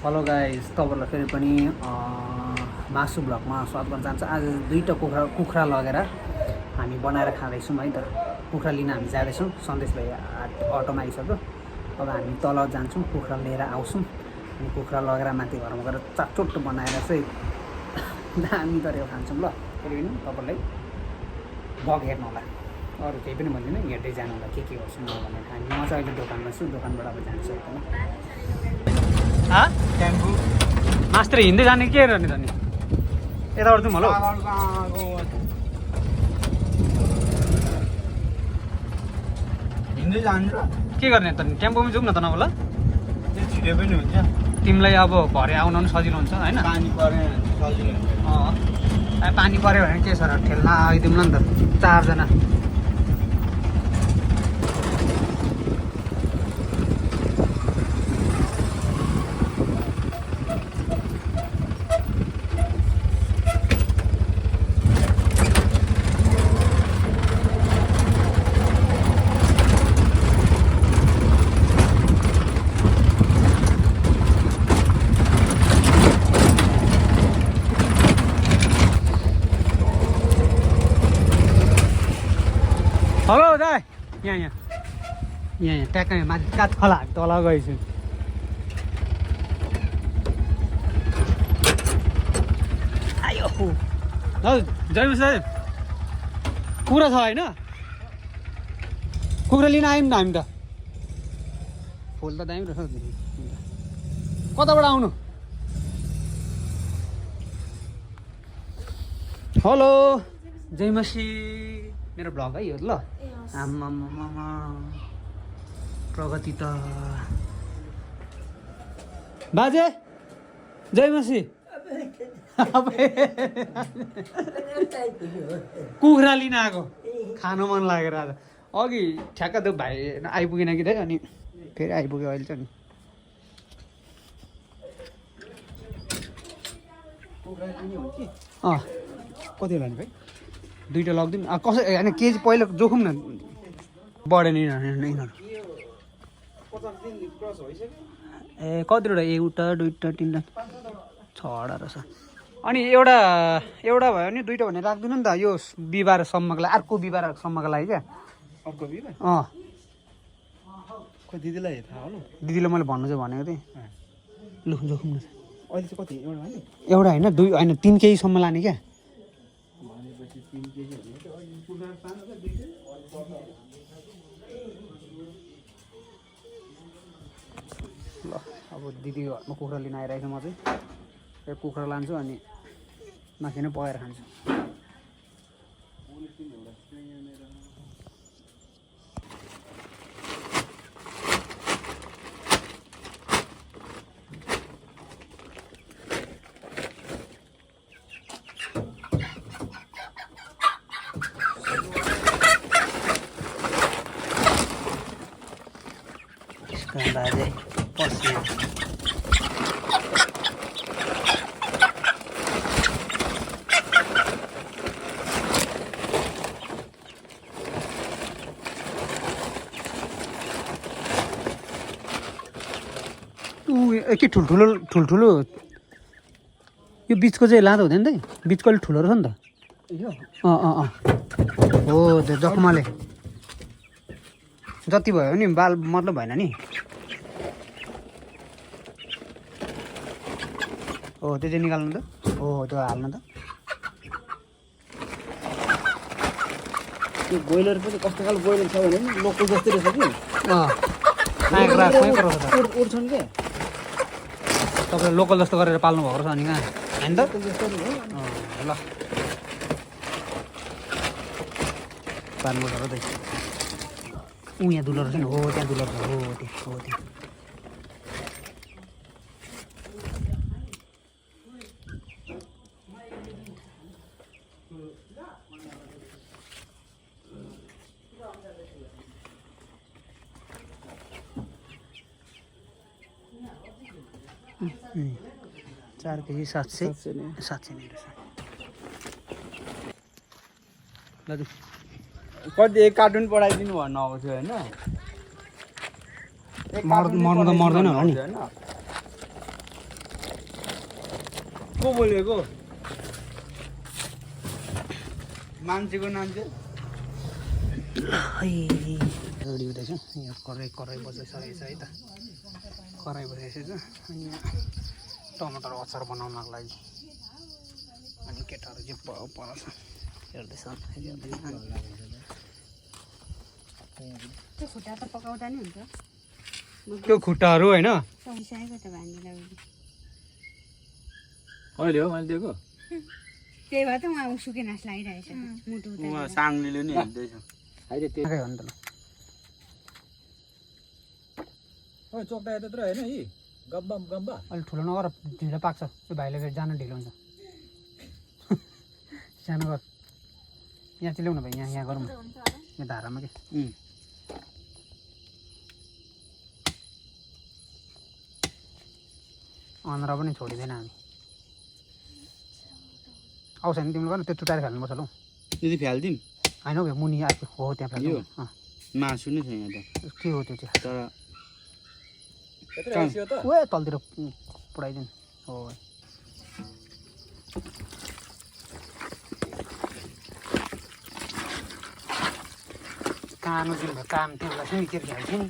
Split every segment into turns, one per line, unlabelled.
Hello guys, तपाईँहरूलाई फेरि पनि मासु ब्लगमा स्वागत गर्न चाहन्छु। आज दुईवटा कुखुरा लगेर हामी बनाएर खाँदैछौँ है त। कुखुरा लिन हामी जाँदैछौँ। सन्देश भाइ अटोमा आइसक्यो। अब हामी तल जान्छौँ, कुखुरा लिएर आउँछौँ अनि कुखुरा लगेर माथि घरमा गएर चाटचोट बनाएर चाहिँ दामी गरेर खान्छौँ। ल फेरि पनि तपाईँलाई भ्लग हेर्नु होला, अरू केही पनि भन्दिनँ, हेर्दै जानु होला के गर्छु म भनेर। हामी म चाहिँ अहिले दोकानमा छु, दोकानबाट अब जान्छु एकदम।
टेम्पो
मास्टर हिँड्दै जाने के गर्ने त नि यताबाट जाउँ। हेलो
हिँड्दै जान्छ
के गर्ने त नि, टेम्पोमा जाउँ न त नबोला।
त्यो छिटो पनि हुन्छ।
तिमीलाई अब भरे आउन पनि सजिलो हुन्छ होइन।
पानी पऱ्यो सजिलो हुन्छ।
पानी पऱ्यो भने के छ र, ठेल्न आइदिउँ न त चारजना। हेलो दाइ, यहाँ ट्याक्कै माथि कहाँ तल गएछु। आयो हजुर जयमस दाइ, कुखुरा छ होइन? कुखुरा लिन आयौँ न हामी त। फुल त दामी रहेछ। कताबाट आउनु? हेलो जयमसी, मेरो भ्लग है यो ल। आम्मामा प्रगति त बाजे जयमसी। कुखुरा लिन आएको, खानु मन लागेर आज। अघि ठ्याक्क त्यो भाइ आइपुगेन कि दाइ, अनि फेरि आइपुग्यो अहिले चाहिँ।
कति लाने भाइ?
दुईवटा लगिदिउँ। कसै होइन केजी पहिला जोखौँ न, बढेन यिनीहरू। ए कतिवटा? एउटा दुईवटा तिनवटा छवटा रहेछ। अनि एउटा भयो भने दुईवटा भनेर राख्दिनँ नि त, यो बिहिबारसम्मको लागि, अर्को बिहिबारसम्मको लागि क्या।
अर्को बिहिबार? खोइ दिदीलाई थाहा हो।
दिदीलाई मैले भन्नु चाहिँ भनेको थिएँ। लु जोखौँ न।
अहिले चाहिँ कति? एउटा होइन,
एउटा होइन दुई होइन 3 केजीसम्म लाने क्या।
भनेपछि 3 केजी भने
ल अब दिदी घरमा कुखुरा लिन आइरहेको छ। म चाहिँ एक कुखुरा लान्छु अनि माथि नै पकाएर खान्छु। बाजे पस्ने के ठुल्ठुलो यो बिचको चाहिँ लाँदा हुँदैन त? बिचको अलिक ठुलो रहेछ नि त यो। हो त्यो जखमाले जति भयो नि बाल मतलब भएन नि। हो त्यो चाहिँ निकाल्नु त। हो त्यो हाल्नु त।
त्यो ब्रोइलर पनि कस्तो खालको ब्रोइलर छ भने नि लोकल जस्तै रहेछ कि। उड्छन् क्या।
तपाईँले लोकल जस्तो गरेर पाल्नु भएको रहेछ अनि कहाँ होइन त? ल पाल्नु पर्छ त। यहाँ दुलो रहेछ नि। हो त्यहाँ दुलो रहेछ। हो त्यहाँ। चार केजी 700 नै रहेछ। ल
कति एक कार्टुन पठाइदिनु भन्नु आउँछ होइन।
मर्नु त मर्दैन होला नि।
को बोलेको मान्छेको नाम चाहिँ
रेडी हुँदैछ यहाँ कराई बजाइसकेको छ है त कराई बजाइसकेको छ अनि यहाँ टमाटर अचार बनाउनको लागि अनि केटाहरू चाहिँ पर छ हेर्दैछ
त्यो खुट्टा त पकाउँदा नि हुन्छ
त्यो खुट्टाहरू होइन
सकिसकेको त भान्जीलाई
अहिले हो मैले दिएको
त्यही भएर त उहाँ सुके नास लागिरहेछ मुटु
उहाँ साङ्लीले नि हेर्दैछ
अहिले त्यही हो नि त
ओ चोक्दा त्यत्रो होइन यी गम्बा गम्बा
अलिक ठुलो नगर ढिलो पाक्छ त्यो भाइले फेरि जान ढिलो हुन्छ सानो गर यहाँ चाहिँ ल्याउनु भाइ यहाँ गरौँ यहाँ धारामा के अन्ध्र पनि छोडिँदैन हामी आउँछ नि तिमीले गर्नु त्यो चुटाएर फाल्नुपर्छ ल
त्यति फालिदिउँ
होइन हौ मुनि आएको हो त्यहाँ फाल्नु
मासु नै छ यहाँ त
के हो त्यो चाहिँ
तर
त्यत्रो आइसक्यो त
ओ तलतिर पुऱ्याइदिनु हो कानो दिनुभयो काम तिमीलाई फेरि के हाल्छ नि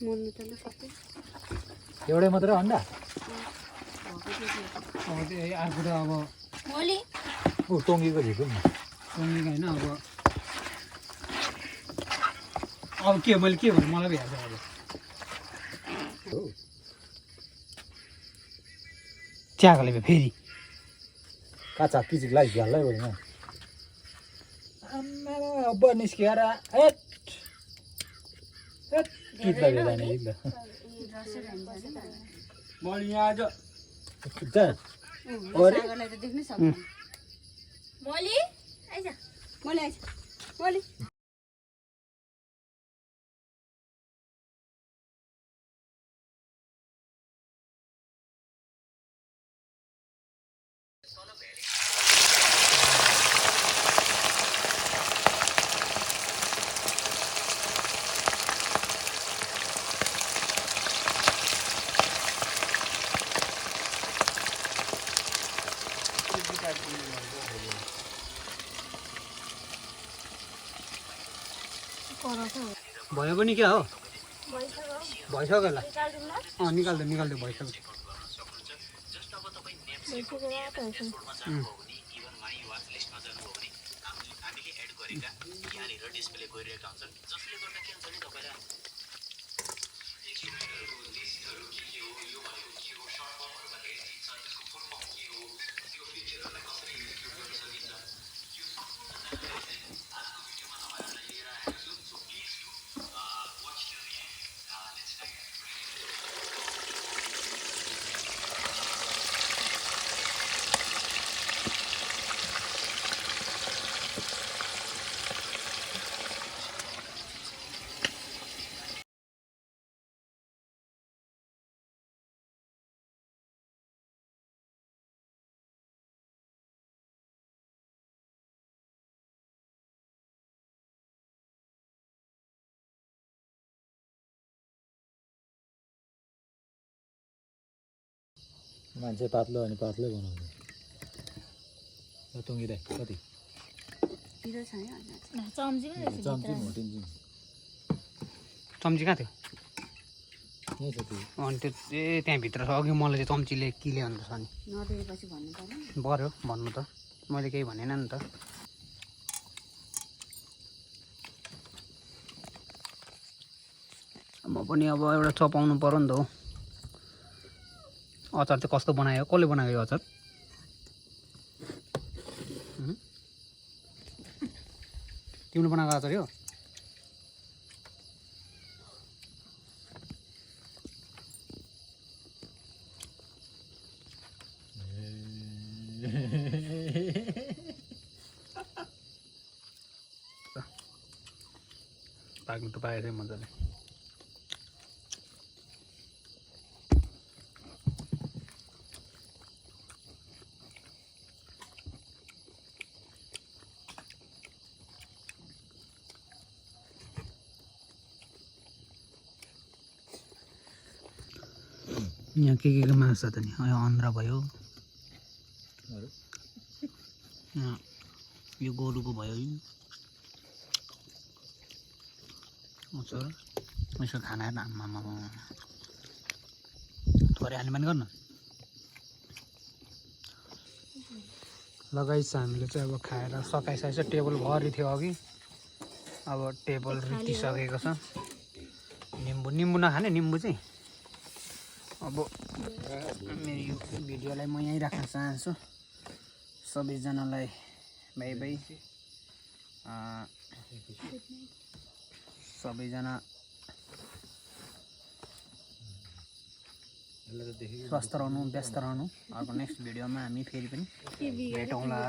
मोल्नु त सक्यो
एउटै मात्रै अन्डा
अब त्यो अर्को त अब
मोली
ऊ टोङ्गीको झिक्नु नि
टोङ्गेको होइन अब के मैले के भन्नु मलाई भ्याएको अब चियाकोले भए फेरि
काचा किचिक लाइ झ्यालै भयो यहाँ आम्मा अब निस्किएर एट एट किट्ला बेला नि किट्ला
मैले यहाँ आज
जा
सागरलाई त देख्नै सक्दैन मोली आइज मोली आइज मोली
भयो पनि क्या हो भइसक्यो ल निकाल्दै भइसक्यो
मान्छे पातलो अनि पातलै बनाउँछ टोङ्गिँदै कति
पिरो छ नि
चम्ची मोटिन्छ
चम्ची कहाँ थियो
यहीँ छ त्यो
अनि त्यो ए त्यहाँभित्र छ अघि मलाई चाहिँ चम्चीले किले अन्त छ नि
नदेखेपछि भन्नु पर्यो
पर्यो भन्नु त मैले केही भनेन नि त म पनि अब एउटा चपाउनु पर्यो नि त हो अचार चाहिँ कस्तो बनायो कसले बनायो यो अचार तिमीले बनाएको अचार यो पाक्नु त पाएछ मजाले यहाँ के मासु छ त नि यहाँ अन्ध्रा भयो यहाँ यो गोरुको भयो यसो खाना आम्मामा थोरै हाल्ने पनि गर्नु लगाइछ हामीले चाहिँ अब खाएर सकाइसकेको छ टेबल भरि थियो अघि अब टेबल रितिसकेको छ निम्बु नखाने निम्बु चाहिँ अब मेरो यो भिडियोलाई म यहीँ राख्न चाहन्छु सबैजनालाई बाई बाई सबैजना स्वस्थ रहनु व्यस्त रहनु अर्को नेक्स्ट भिडियोमा हामी फेरि पनि भेटौँला